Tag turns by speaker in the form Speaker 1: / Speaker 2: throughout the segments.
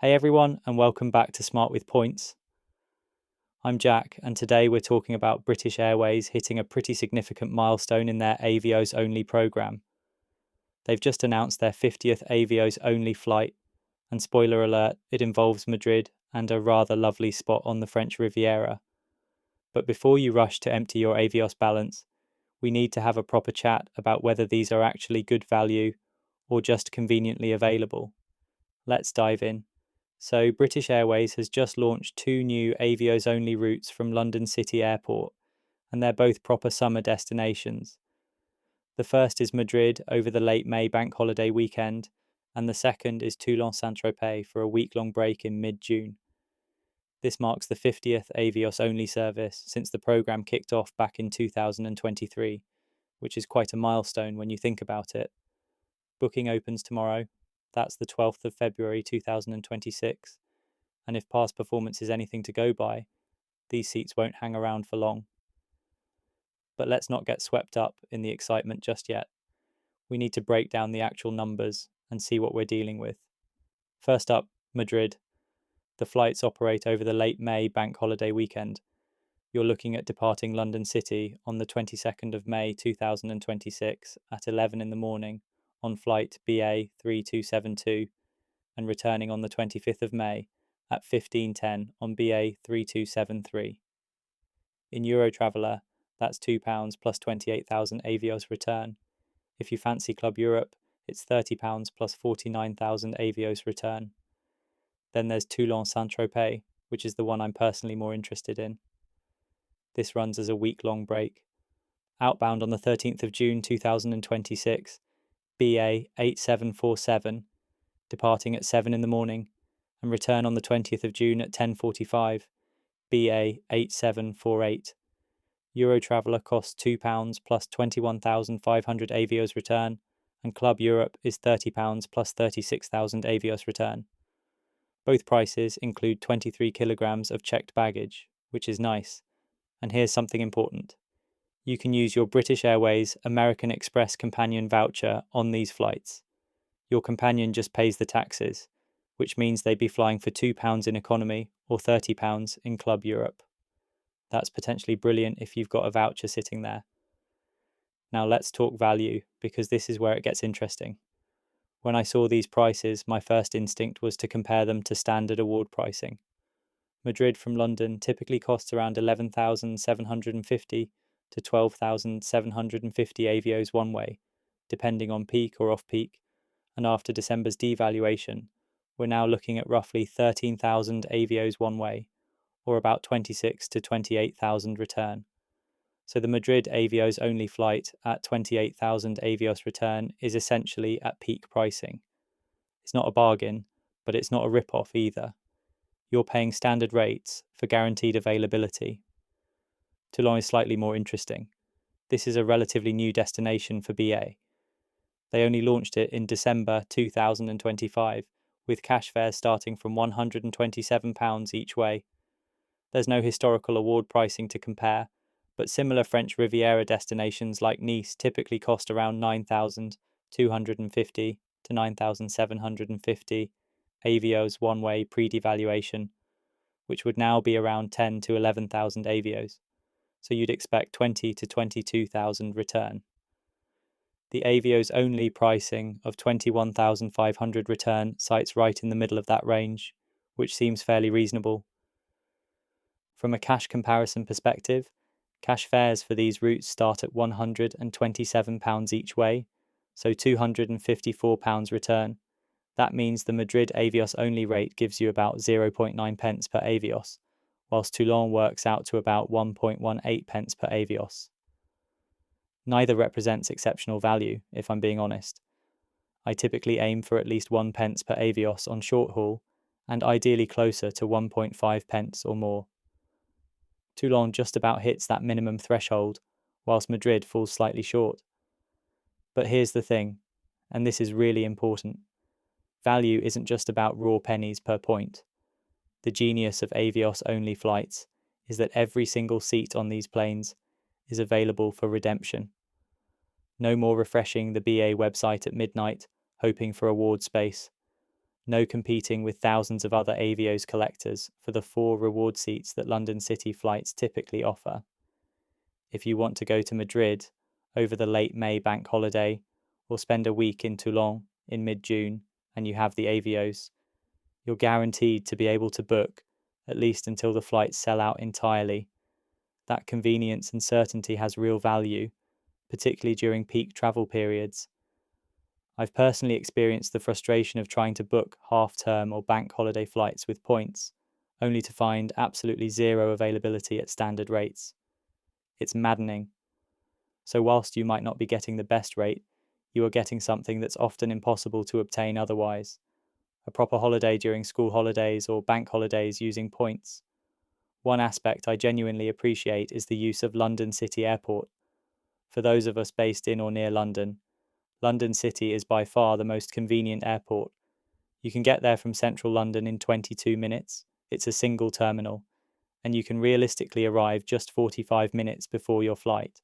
Speaker 1: Hey everyone, and welcome back to Smart with Points. I'm Jack, and today we're talking about British Airways hitting a pretty significant milestone in their Avios-Only program. They've just announced their 50th Avios-Only flight, and spoiler alert, it involves Madrid and a rather lovely spot on the French Riviera. But before you rush to empty your Avios balance, we need to have a proper chat about whether these are actually good value or just conveniently available. Let's dive in. So, British Airways has just launched two new Avios-Only routes from London City Airport, and they're both proper summer destinations. The first is Madrid over the late May bank holiday weekend, and the second is Toulon Saint-Tropez for a week-long break in mid-June. This marks the 50th Avios-Only service since the programme kicked off back in 2023, which is quite a milestone when you think about it. Booking opens tomorrow. That's the 12th of February 2026, and if past performance is anything to go by, these seats won't hang around for long. But let's not get swept up in the excitement just yet. We need to break down the actual numbers and see what we're dealing with. First up, Madrid. The flights operate over the late May bank holiday weekend. You're looking at departing London City on the 22nd of May 2026 at 11 in the morning on flight BA 3272 and returning on the 25th of May at 15:10 on BA 3273. In Eurotraveller, that's £2 plus 28,000 Avios return. If you fancy Club Europe, it's £30 plus 49,000 Avios return. Then there's Toulon Saint-Tropez, which is the one I'm personally more interested in. This runs as a week-long break. Outbound on the 13th of June 2026, BA 8747, departing at 7 in the morning, and return on the 20th of June at 10:45, BA 8748. Eurotraveller costs £2 plus 21,500 Avios return, and Club Europe is £30 plus 36,000 Avios return. Both prices include 23 kilograms of checked baggage, which is nice. And here's something important. You can use your British Airways American Express Companion Voucher on these flights. Your companion just pays the taxes, which means they'd be flying for £2 in economy or £30 in Club Europe. That's potentially brilliant if you've got a voucher sitting there. Now let's talk value, because this is where it gets interesting. When I saw these prices, my first instinct was to compare them to standard award pricing. Madrid from London typically costs around 11,750 to 12,750 Avios one way, depending on peak or off-peak, and after December's devaluation, we're now looking at roughly 13,000 Avios one way, or about 26 to 28,000 return. So the Madrid Avios-Only flight at 28,000 Avios return is essentially at peak pricing. It's not a bargain, but it's not a rip-off either. You're paying standard rates for guaranteed availability. Toulon is slightly more interesting. This is a relatively new destination for BA. They only launched it in December 2025, with cash fares starting from £127 each way. There's no historical award pricing to compare, but similar French Riviera destinations like Nice typically cost around 9,250 to 9,750 Avios one-way pre-devaluation, which would now be around 10 to 11,000 Avios. So you'd expect 20 to 22,000 return. The Avios-Only pricing of 21,500 return sites right in the middle of that range, which seems fairly reasonable. From a cash comparison perspective, cash fares for these routes start at £127 each way, so £254 return. That means the Madrid Avios-Only rate gives you about 0.9 pence per Avios, whilst Toulon works out to about 1.18 pence per Avios. Neither represents exceptional value, if I'm being honest. I typically aim for at least 1 pence per Avios on short haul, and ideally closer to 1.5 pence or more. Toulon just about hits that minimum threshold, whilst Madrid falls slightly short. But here's the thing, and this is really important. Value isn't just about raw pennies per point. The genius of Avios-Only flights is that every single seat on these planes is available for redemption. No more refreshing the BA website at midnight, hoping for award space. no competing with thousands of other Avios collectors for the 4 reward seats that London City flights typically offer. If you want to go to Madrid over the late May bank holiday or spend a week in Toulon in mid-June and you have the Avios, you're guaranteed to be able to book at least until the flights sell out entirely. That convenience and certainty has real value, particularly during peak travel periods. I've personally experienced the frustration of trying to book half-term or bank holiday flights with points, only to find absolutely zero availability at standard rates. It's maddening. So whilst you might not be getting the best rate, you are getting something that's often impossible to obtain otherwise. A proper holiday during school holidays or bank holidays using points. One aspect I genuinely appreciate is the use of London City Airport. For those of us based in or near London, London City is by far the most convenient airport. You can get there from central London in 22 minutes. It's a single terminal, and you can realistically arrive just 45 minutes before your flight.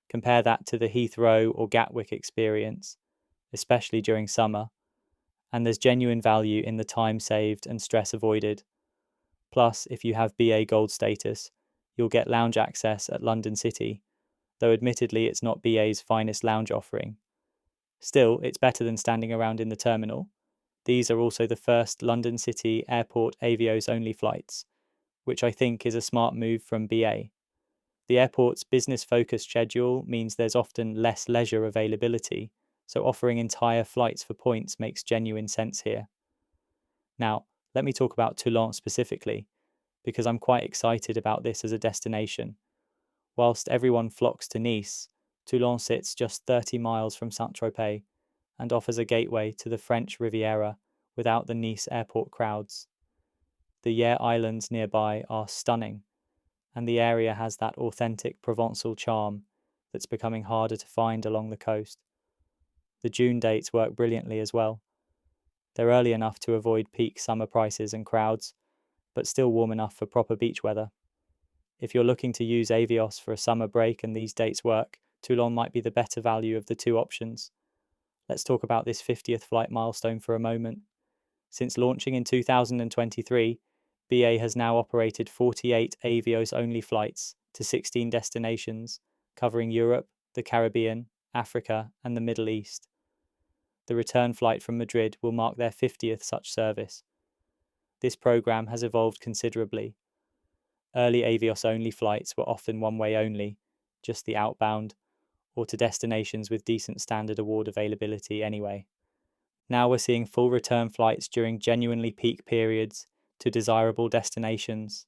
Speaker 1: Compare that to the Heathrow or Gatwick experience, especially during summer, and there's genuine value in the time saved and stress avoided. Plus, if you have BA Gold status, you'll get lounge access at London City, though admittedly it's not BA's finest lounge offering. Still, it's better than standing around in the terminal. These are also the first London City Airport Avios-Only flights, which I think is a smart move from BA. The airport's business-focused schedule means there's often less leisure availability, so offering entire flights for points makes genuine sense here. Now, let me talk about Toulon specifically, because I'm quite excited about this as a destination. Whilst everyone flocks to Nice, Toulon sits just 30 miles from Saint-Tropez and offers a gateway to the French Riviera without the Nice airport crowds. The Yare Islands nearby are stunning, and the area has that authentic Provençal charm that's becoming harder to find along the coast. The June dates work brilliantly as well. They're early enough to avoid peak summer prices and crowds, but still warm enough for proper beach weather. If you're looking to use Avios for a summer break and these dates work, Toulon might be the better value of the two options. Let's talk about this 50th flight milestone for a moment. Since launching in 2023, BA has now operated 48 Avios-only flights to 16 destinations, covering Europe, the Caribbean, Africa, and the Middle East. The return flight from Madrid will mark their 50th such service. This program has evolved considerably. Early Avios-only flights were often one-way only, just the outbound, or to destinations with decent standard award availability anyway. Now we're seeing full return flights during genuinely peak periods to desirable destinations.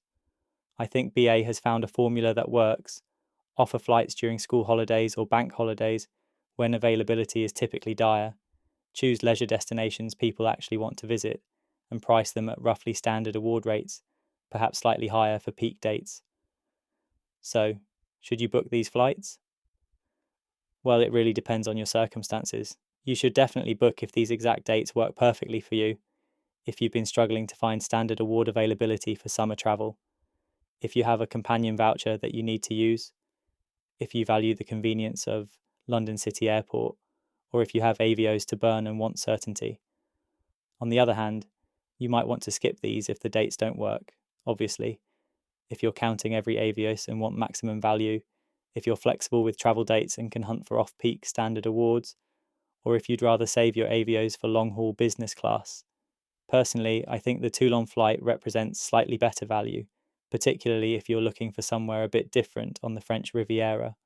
Speaker 1: I think BA has found a formula that works. Offer flights during school holidays or bank holidays when availability is typically dire. Choose leisure destinations people actually want to visit and price them at roughly standard award rates, perhaps slightly higher for peak dates. So, should you book these flights? Well, it really depends on your circumstances. You should definitely book if these exact dates work perfectly for you, if you've been struggling to find standard award availability for summer travel, if you have a companion voucher that you need to use, if you value the convenience of London City Airport, or if you have Avios to burn and want certainty. On the other hand, you might want to skip these if the dates don't work, obviously. If you're counting every Avios and want maximum value, if you're flexible with travel dates and can hunt for off-peak standard awards, or if you'd rather save your Avios for long-haul business class. Personally, I think the Toulon flight represents slightly better value, particularly if you're looking for somewhere a bit different on the French Riviera.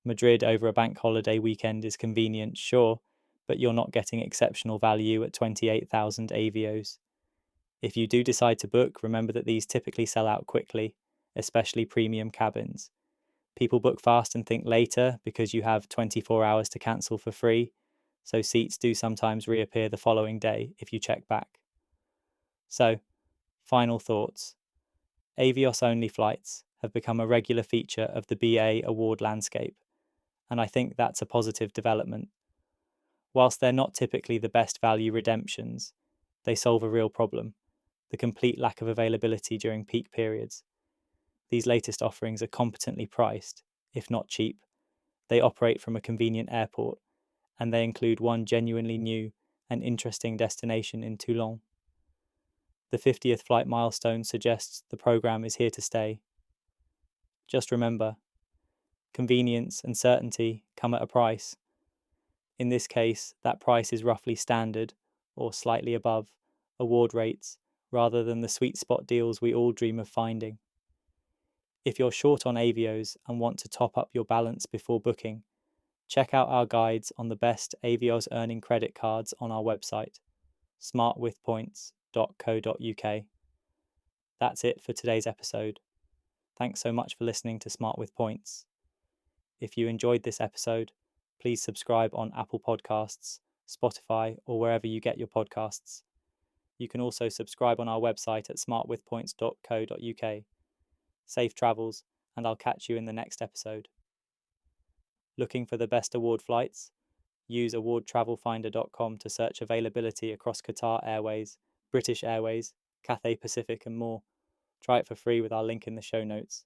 Speaker 1: Madrid over a bank holiday weekend is convenient, sure, but you're not getting exceptional value at 28,000 Avios. If you do decide to book, remember that these typically sell out quickly, especially premium cabins. People book fast and think later because you have 24 hours to cancel for free, so seats do sometimes reappear the following day if you check back. So, final thoughts. Avios-only flights have become a regular feature of the BA award landscape, and I think that's a positive development. Whilst they're not typically the best value redemptions, they solve a real problem, the complete lack of availability during peak periods. These latest offerings are competently priced, if not cheap. They operate from a convenient airport, and they include one genuinely new an interesting destination in Toulon. The 50th flight milestone suggests the program is here to stay. Just remember, convenience and certainty come at a price. In this case, that price is roughly standard, or slightly above, award rates, rather than the sweet spot deals we all dream of finding. If you're short on Avios and want to top up your balance before booking, check out our guides on the best Avios earning credit cards on our website, smartwithpoints.co.uk. That's it for today's episode. Thanks so much for listening to Smart with Points. If you enjoyed this episode, please subscribe on Apple Podcasts, Spotify, or wherever you get your podcasts. You can also subscribe on our website at smartwithpoints.co.uk. Safe travels, and I'll catch you in the next episode. Looking for the best award flights? Use awardtravelfinder.com to search availability across Qatar Airways, British Airways, Cathay Pacific, and more. Try it for free with our link in the show notes.